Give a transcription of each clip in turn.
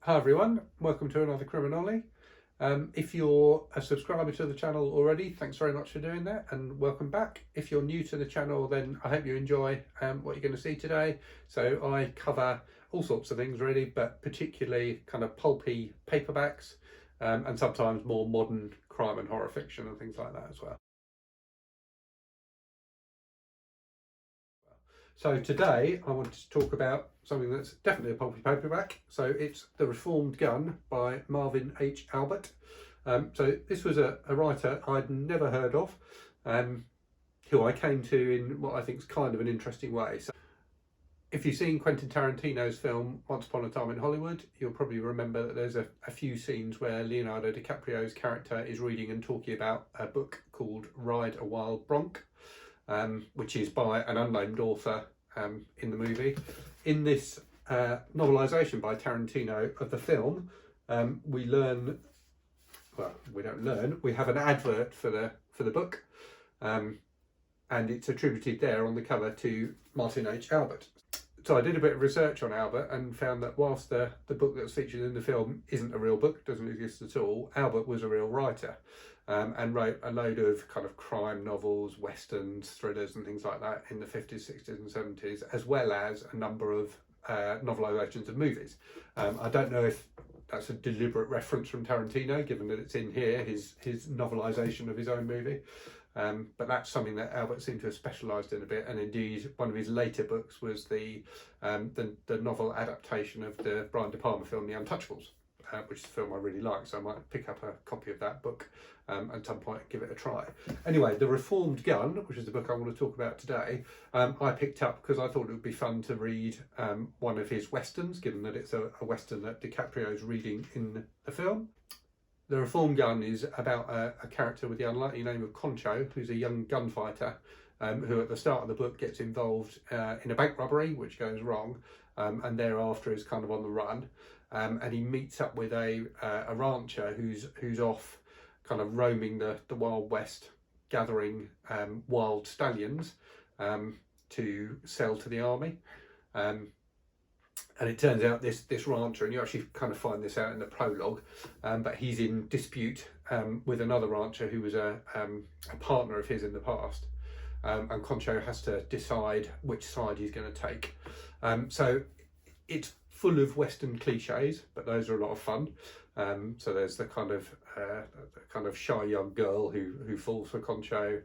Hi everyone, welcome to another Criminale. If you're a subscriber to the channel already, thanks very much for doing that and welcome back. If you're new to the channel, then I hope you enjoy what you're going to see today. So I cover all sorts of things really, but particularly kind of pulpy paperbacks and sometimes more modern crime and horror fiction and things like that as well. So today I wanted to talk about something that's definitely a pulpy paperback. So it's The Reformed Gun by Marvin H. Albert. So this was a writer I'd never heard of, who I came to in what I think is kind of an interesting way. So if you've seen Quentin Tarantino's film Once Upon a Time in Hollywood, you'll probably remember that there's a few scenes where Leonardo DiCaprio's character is reading and talking about a book called Ride a Wild Bronc. Which is by an unnamed author in the movie. In this novelisation by Tarantino of the film, we learn, well, we don't learn, we have an advert for the book, and it's attributed there on the cover to Martin H. Albert. So I did a bit of research on Albert and found that whilst the book that's featured in the film isn't a real book, doesn't exist at all, Albert was a real writer. And wrote a load of kind of crime novels, westerns, thrillers and things like that in the 50s, 60s and 70s, as well as a number of novelisations of movies. I don't know if that's a deliberate reference from Tarantino, given that it's in here, his novelisation of his own movie. But that's something that Albert seemed to have specialised in a bit, and indeed one of his later books was the novel adaptation of the Brian De Palma film The Untouchables, which is a film I really like, so I might pick up a copy of that book at some point and give it a try. Anyway, The Reformed Gun, which is the book I want to talk about today, I picked up because I thought it would be fun to read one of his westerns, given that it's a western that DiCaprio's reading in the film. The Reformed Gun is about a character with the unlikely name of Concho, who's a young gunfighter who at the start of the book gets involved in a bank robbery, which goes wrong, and thereafter is kind of on the run. And he meets up with a rancher who's off kind of roaming the Wild West, gathering wild stallions to sell to the army. And it turns out this rancher, and you actually kind of find this out in the prologue, but he's in dispute with another rancher who was a partner of his in the past. And Concho has to decide which side he's going to take. So it's full of Western cliches, but those are a lot of fun. So there's the kind of shy young girl who falls for Concho.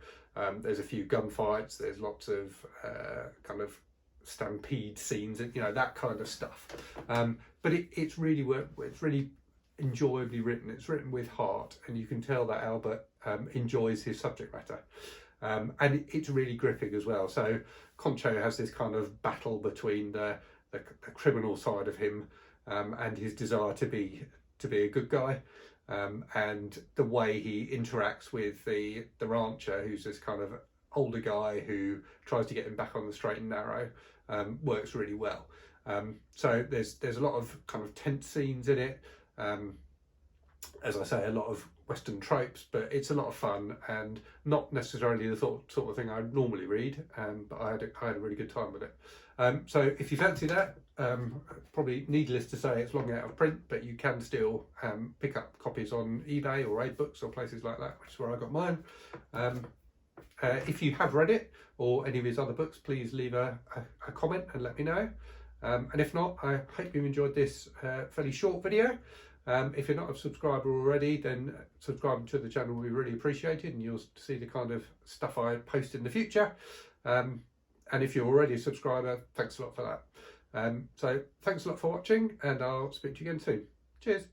There's a few gunfights. There's lots of kind of stampede scenes, and that kind of stuff. But it's really enjoyably written. It's written with heart, and you can tell that Albert enjoys his subject matter. And it's really gripping as well. So Concho has this kind of battle between the criminal side of him and his desire to be a good guy, and the way he interacts with the rancher, who's this kind of older guy who tries to get him back on the straight and narrow, works really well. So there's a lot of kind of tense scenes in it. As I say, a lot of Western tropes, but it's a lot of fun and not necessarily the sort of thing I normally read, but I had a really good time with it. So if you fancy that, probably needless to say it's long out of print, but you can still pick up copies on eBay or AbeBooks or places like that, which is where I got mine. If you have read it or any of his other books, please leave a comment and let me know. And if not, I hope you enjoyed this fairly short video. If you're not a subscriber already, then subscribing to the channel will be really appreciated, and you'll see the kind of stuff I post in the future. And if you're already a subscriber, thanks a lot for that. So thanks a lot for watching, and I'll speak to you again soon. Cheers.